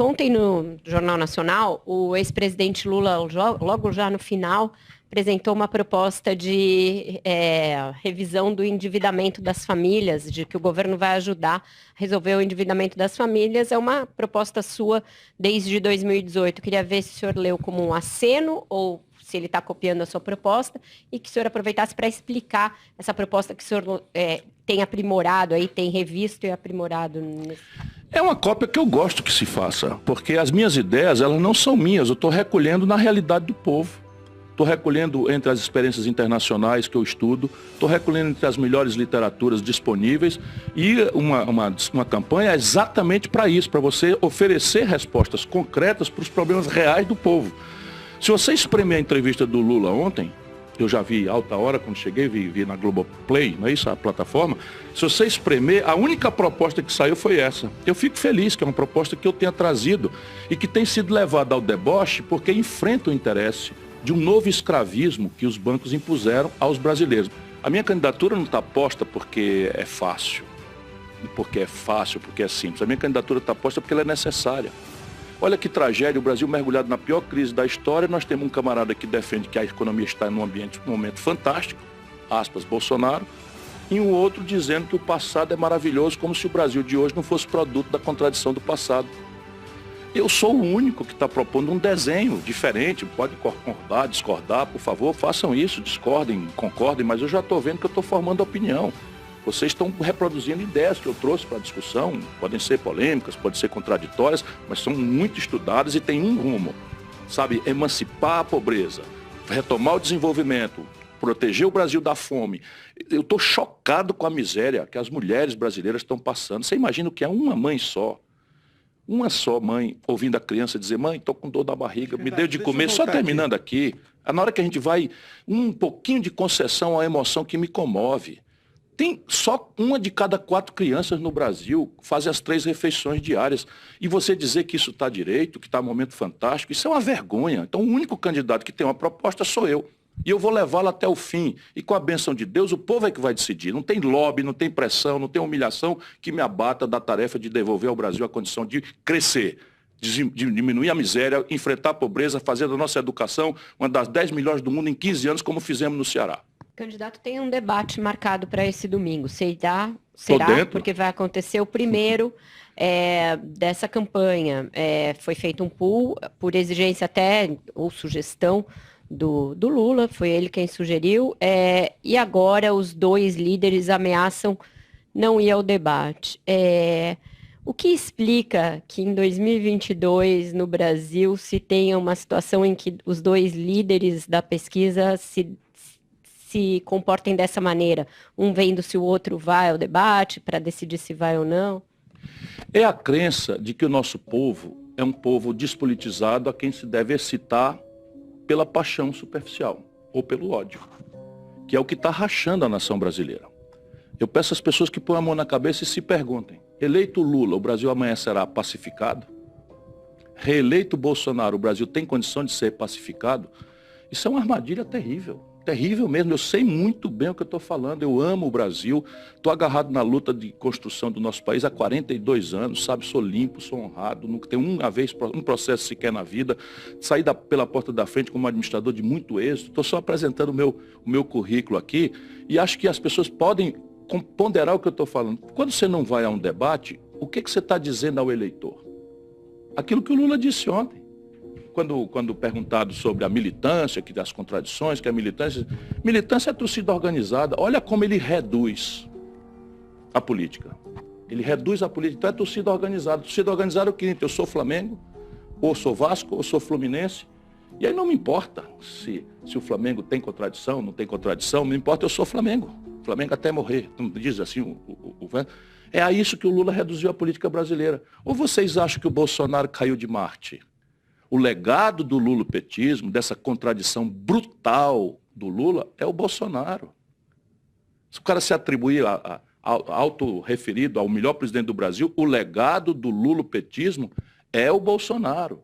Ontem, no Jornal Nacional, o ex-presidente Lula, logo já no final, apresentou uma proposta de revisão do endividamento das famílias, de que o governo vai ajudar a resolver o endividamento das famílias. É uma proposta sua desde 2018. Queria ver se o senhor leu como um aceno ou se ele está copiando a sua proposta e que o senhor aproveitasse para explicar essa proposta que o senhor tem aprimorado aí, tem revisto e aprimorado nesse... É uma cópia que eu gosto que se faça, porque as minhas ideias, elas não são minhas, eu estou recolhendo na realidade do povo. Estou recolhendo entre as experiências internacionais que eu estudo, estou recolhendo entre as melhores literaturas disponíveis e uma campanha é exatamente para isso, para você oferecer respostas concretas para os problemas reais do povo. Se você espremer a entrevista do Lula ontem, eu já vi alta hora quando cheguei, vi na Globoplay, não é isso, a plataforma. Se você espremer, a única proposta que saiu foi essa. Eu fico feliz que é uma proposta que eu tenha trazido e que tem sido levada ao deboche porque enfrenta o interesse de um novo escravismo que os bancos impuseram aos brasileiros. A minha candidatura não está posta porque é fácil, porque é simples. A minha candidatura está posta porque ela é necessária. Olha que tragédia, o Brasil mergulhado na pior crise da história, nós temos um camarada que defende que a economia está num momento fantástico, aspas, Bolsonaro, e um outro dizendo que o passado é maravilhoso, como se o Brasil de hoje não fosse produto da contradição do passado. Eu sou o único que está propondo um desenho diferente, pode concordar, discordar, por favor, façam isso, discordem, concordem, mas eu já estou vendo que eu estou formando opinião. Vocês estão reproduzindo ideias que eu trouxe para a discussão, podem ser polêmicas, podem ser contraditórias, mas são muito estudadas e têm um rumo, sabe? Emancipar a pobreza, retomar o desenvolvimento, proteger o Brasil da fome. Eu estou chocado com a miséria que as mulheres brasileiras estão passando. Você imagina o que é uma mãe só? Uma só mãe ouvindo a criança dizer: mãe, estou com dor na barriga, me deu de comer. Só terminando aqui, na hora que a gente vai, um pouquinho de concessão à emoção que me comove. Tem só uma de cada 4 crianças no Brasil fazem as 3 refeições diárias. E você dizer que isso está direito, que está um momento fantástico, isso é uma vergonha. Então o único candidato que tem uma proposta sou eu. E eu vou levá-la até o fim. E com a bênção de Deus, o povo é que vai decidir. Não tem lobby, não tem pressão, não tem humilhação que me abata da tarefa de devolver ao Brasil a condição de crescer, de diminuir a miséria, enfrentar a pobreza, fazer da nossa educação uma das 10 melhores do mundo em 15 anos, como fizemos no Ceará. O candidato tem um debate marcado para esse domingo. Será? Porque vai acontecer o primeiro dessa campanha. Foi feito um pool, por exigência até, ou sugestão do Lula, foi ele quem sugeriu, e agora os 2 líderes ameaçam não ir ao debate. O que explica que em 2022, no Brasil, se tenha uma situação em que os 2 líderes da pesquisa se comportem dessa maneira, um vendo se o outro vai ao debate para decidir se vai ou não? É a crença de que o nosso povo é um povo despolitizado a quem se deve excitar pela paixão superficial ou pelo ódio, que é o que está rachando a nação brasileira. Eu peço às pessoas que põem a mão na cabeça e se perguntem: eleito Lula, o Brasil amanhã será pacificado? Reeleito Bolsonaro, o Brasil tem condição de ser pacificado? Isso é uma armadilha terrível. Terrível mesmo, eu sei muito bem o que eu estou falando, eu amo o Brasil, estou agarrado na luta de construção do nosso país há 42 anos, sabe, sou limpo, sou honrado, nunca tenho um processo sequer na vida, saí pela porta da frente como administrador de muito êxito, estou só apresentando o meu currículo aqui e acho que as pessoas podem ponderar o que eu estou falando. Quando você não vai a um debate, o que você está dizendo ao eleitor? Aquilo que o Lula disse ontem. Quando perguntado sobre a militância, que das contradições, que a militância é torcida organizada. Olha como ele reduz a política. Ele reduz a política, então é torcida organizada. Torcida organizada é o que? Eu sou Flamengo, ou sou Vasco, ou sou Fluminense. E aí não me importa se o Flamengo tem contradição, não tem contradição, me importa, eu sou Flamengo. Flamengo até morrer, não diz assim É a isso que o Lula reduziu a política brasileira. Ou vocês acham que o Bolsonaro caiu de Marte? O legado do lulopetismo, dessa contradição brutal do Lula, é o Bolsonaro. Se o cara se atribuir auto-referido ao melhor presidente do Brasil, o legado do lulopetismo é o Bolsonaro.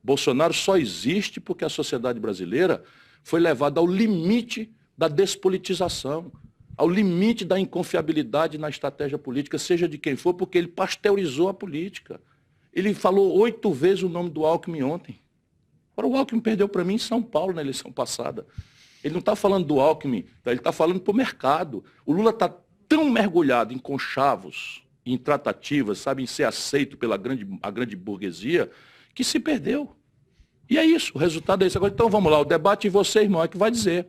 Bolsonaro só existe porque a sociedade brasileira foi levada ao limite da despolitização, ao limite da inconfiabilidade na estratégia política, seja de quem for, porque ele pasteurizou a política. Ele falou 8 vezes o nome do Alckmin ontem. Agora, o Alckmin perdeu para mim em São Paulo na eleição passada. Ele não está falando do Alckmin, ele está falando para o mercado. O Lula está tão mergulhado em conchavos, em tratativas, sabe, em ser aceito pela grande burguesia, que se perdeu. E é isso, o resultado é isso. Agora, então vamos lá, o debate, e você, irmão, é que vai dizer.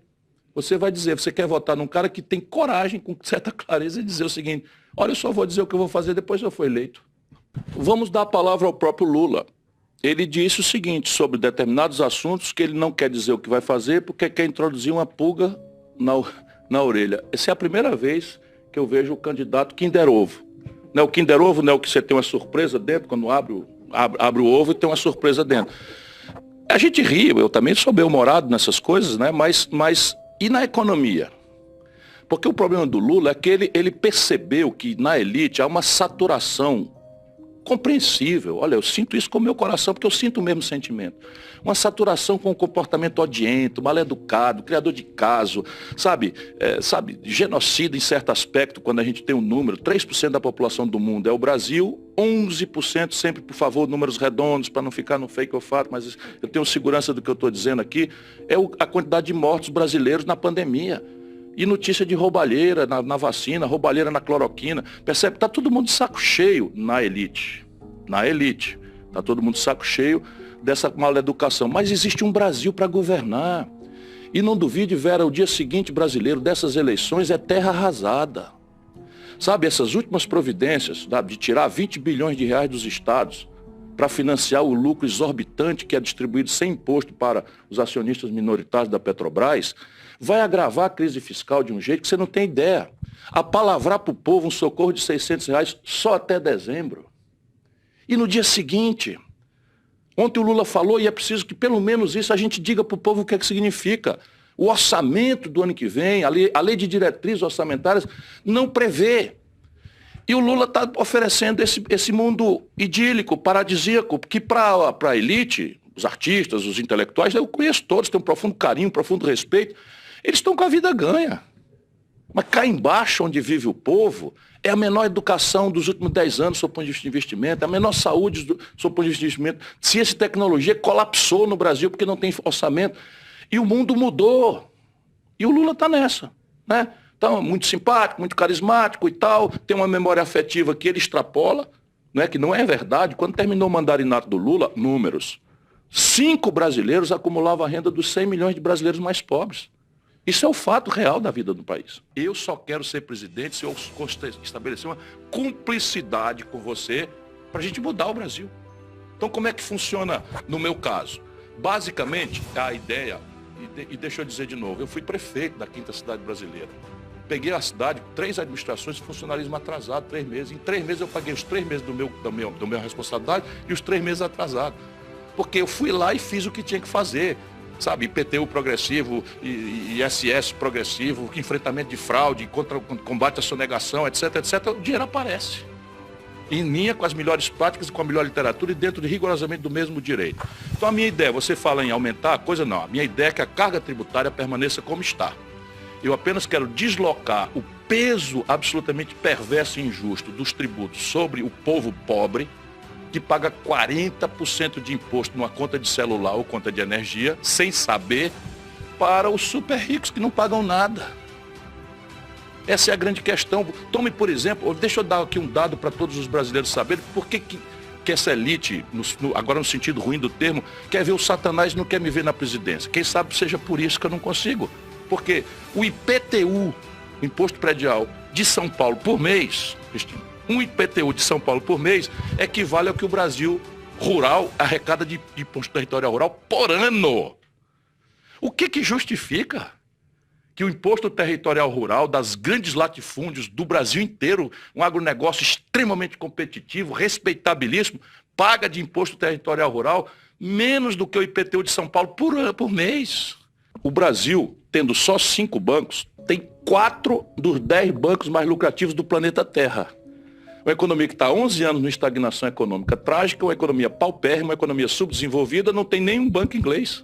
Você vai dizer, você quer votar num cara que tem coragem, com certa clareza, de dizer o seguinte: olha, eu só vou dizer o que eu vou fazer depois que eu for eleito. Vamos dar a palavra ao próprio Lula. Ele disse o seguinte sobre determinados assuntos, que ele não quer dizer o que vai fazer porque quer introduzir uma pulga na orelha. Essa é a primeira vez que eu vejo o candidato Kinder Ovo. Não é o Kinder Ovo, não é o que você tem uma surpresa dentro, quando abre o ovo e tem uma surpresa dentro. A gente ri, eu também sou bem-humorado nessas coisas, né? Mas e na economia? Porque o problema do Lula é que ele percebeu que na elite há uma saturação compreensível. Olha, eu sinto isso com o meu coração, porque eu sinto o mesmo sentimento. Uma saturação com um comportamento odiento, mal-educado, criador de caso, sabe, genocida em certo aspecto, quando a gente tem um número, 3% da população do mundo é o Brasil, 11%, sempre, por favor, números redondos, para não ficar no fake ou fato, mas eu tenho segurança do que eu estou dizendo aqui, é a quantidade de mortos brasileiros na pandemia. E notícia de roubalheira na vacina, roubalheira na cloroquina. Percebe? Está todo mundo de saco cheio na elite. Na elite. Está todo mundo de saco cheio dessa mal-educação. Mas existe um Brasil para governar. E não duvide, Vera, o dia seguinte brasileiro dessas eleições é terra arrasada. Sabe, essas últimas providências, sabe, de tirar 20 bilhões de reais dos estados para financiar o lucro exorbitante que é distribuído sem imposto para os acionistas minoritários da Petrobras, vai agravar a crise fiscal de um jeito que você não tem ideia. Apalavrar para o povo um socorro de R$600 só até dezembro. E no dia seguinte, ontem o Lula falou, e é preciso que pelo menos isso a gente diga para o povo o que é que significa. O orçamento do ano que vem, a lei de diretrizes orçamentárias, não prevê. E o Lula está oferecendo esse mundo idílico, paradisíaco, que para a elite, os artistas, os intelectuais, eu conheço todos, tenho um profundo carinho, um profundo respeito, eles estão com a vida ganha. Mas cá embaixo, onde vive o povo, é a menor educação dos últimos 10 anos, do ponto de vista de investimento, a menor saúde do ponto de vista de investimento. Ciência e tecnologia colapsou no Brasil porque não tem orçamento. E o mundo mudou. E o Lula está nessa, né? Então, muito simpático, muito carismático e tal, tem uma memória afetiva que ele extrapola, né, que não é verdade. Quando terminou o mandarinato do Lula, números, 5 brasileiros acumulavam a renda dos 100 milhões de brasileiros mais pobres. Isso é o fato real da vida do país. Eu só quero ser presidente se eu estabelecer uma cumplicidade com você para a gente mudar o Brasil. Então, como é que funciona no meu caso? Basicamente, a ideia, e deixa eu dizer de novo, eu fui prefeito da 5ª cidade brasileira. Peguei a cidade, 3 administrações de funcionalismo atrasado, 3 meses. Em 3 meses eu paguei os 3 meses da minha responsabilidade e os 3 meses atrasados. Porque eu fui lá e fiz o que tinha que fazer. Sabe, IPTU progressivo, ISS progressivo, enfrentamento de fraude, combate à sonegação, etc, etc. O dinheiro aparece. Em linha com as melhores práticas e com a melhor literatura e dentro de rigorosamente do mesmo direito. Então a minha ideia, você fala em aumentar a coisa, não. A minha ideia é que a carga tributária permaneça como está. Eu apenas quero deslocar o peso absolutamente perverso e injusto dos tributos sobre o povo pobre, que paga 40% de imposto numa conta de celular ou conta de energia, sem saber, para os super ricos que não pagam nada. Essa é a grande questão. Tome, por exemplo, deixa eu dar aqui um dado para todos os brasileiros saberem por que essa elite, agora no sentido ruim do termo, quer ver o Satanás e não quer me ver na presidência. Quem sabe seja por isso que eu não consigo. Porque o IPTU, o Imposto Predial, de São Paulo por mês, um IPTU de São Paulo por mês equivale ao que o Brasil rural arrecada de imposto territorial rural por ano. O que justifica que o imposto territorial rural das grandes latifúndios do Brasil inteiro, um agronegócio extremamente competitivo, respeitabilíssimo, paga de imposto territorial rural menos do que o IPTU de São Paulo por mês? O Brasil, tendo só 5 bancos, tem 4 dos 10 bancos mais lucrativos do planeta Terra. Uma economia que está há 11 anos em estagnação econômica trágica, uma economia paupérrima, uma economia subdesenvolvida, não tem nenhum banco inglês.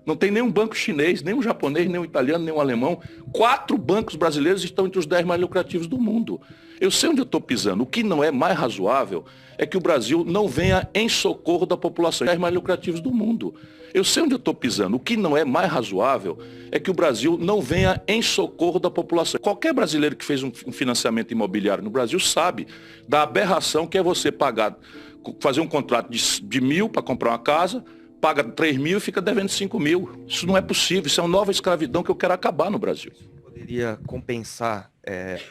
Não tem nenhum banco chinês, nem um japonês, nem um italiano, nem um alemão. 4 bancos brasileiros estão entre os 10 mais lucrativos do mundo. Eu sei onde eu estou pisando. O que não é mais razoável é que o Brasil não venha em socorro da população. 10 mais lucrativos do mundo. Eu sei onde eu estou pisando. O que não é mais razoável é que o Brasil não venha em socorro da população. Qualquer brasileiro que fez um financiamento imobiliário no Brasil sabe da aberração que é você fazer um contrato de 1.000 para comprar uma casa, paga 3.000 e fica devendo 5.000. Isso não é possível, isso é uma nova escravidão que eu quero acabar no Brasil. Poderia compensar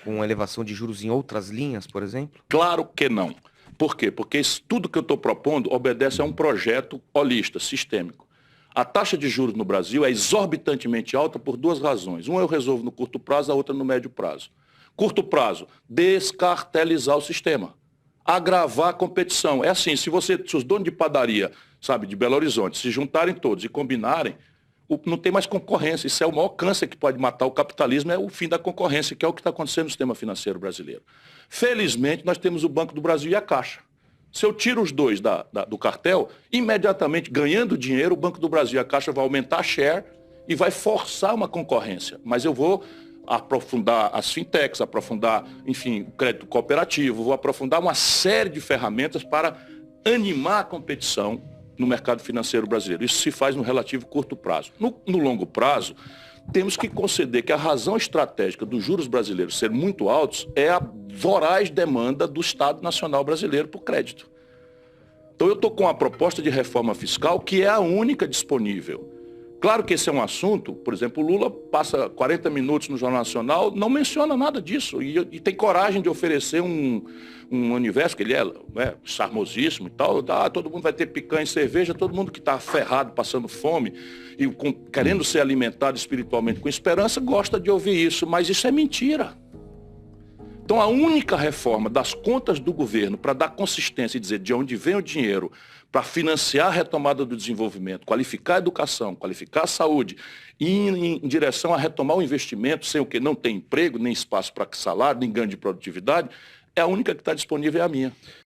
com elevação de juros em outras linhas, por exemplo? Claro que não. Por quê? Porque tudo que eu estou propondo obedece a um projeto holista, sistêmico. A taxa de juros no Brasil é exorbitantemente alta por 2 razões. Uma eu resolvo no curto prazo, a outra no médio prazo. Curto prazo, descartelizar o sistema. Agravar a competição. É assim, se os donos de padaria, sabe, de Belo Horizonte, se juntarem todos e combinarem, não tem mais concorrência. Isso é o maior câncer que pode matar o capitalismo, é o fim da concorrência, que é o que está acontecendo no sistema financeiro brasileiro. Felizmente, nós temos o Banco do Brasil e a Caixa. Se eu tiro os dois do cartel, imediatamente, ganhando dinheiro, o Banco do Brasil e a Caixa vão aumentar a share e vai forçar uma concorrência. Mas eu vou aprofundar as fintechs, aprofundar, enfim, o crédito cooperativo, vou aprofundar uma série de ferramentas para animar a competição no mercado financeiro brasileiro. Isso se faz no relativo curto prazo. No longo prazo, temos que conceder que a razão estratégica dos juros brasileiros serem muito altos é a voraz demanda do Estado Nacional Brasileiro por crédito. Então eu estou com uma proposta de reforma fiscal que é a única disponível. Claro que esse é um assunto, por exemplo, o Lula passa 40 minutos no Jornal Nacional, não menciona nada disso e tem coragem de oferecer um universo, que ele é charmosíssimo e tal, todo mundo vai ter picanha e cerveja, todo mundo que está ferrado, passando fome e querendo ser alimentado espiritualmente com esperança, gosta de ouvir isso, mas isso é mentira. Então a única reforma das contas do governo para dar consistência e dizer de onde vem o dinheiro para financiar a retomada do desenvolvimento, qualificar a educação, qualificar a saúde e ir em direção a retomar o investimento sem o que não tem emprego, nem espaço para salário, nem ganho de produtividade, é a única que está disponível, é a minha.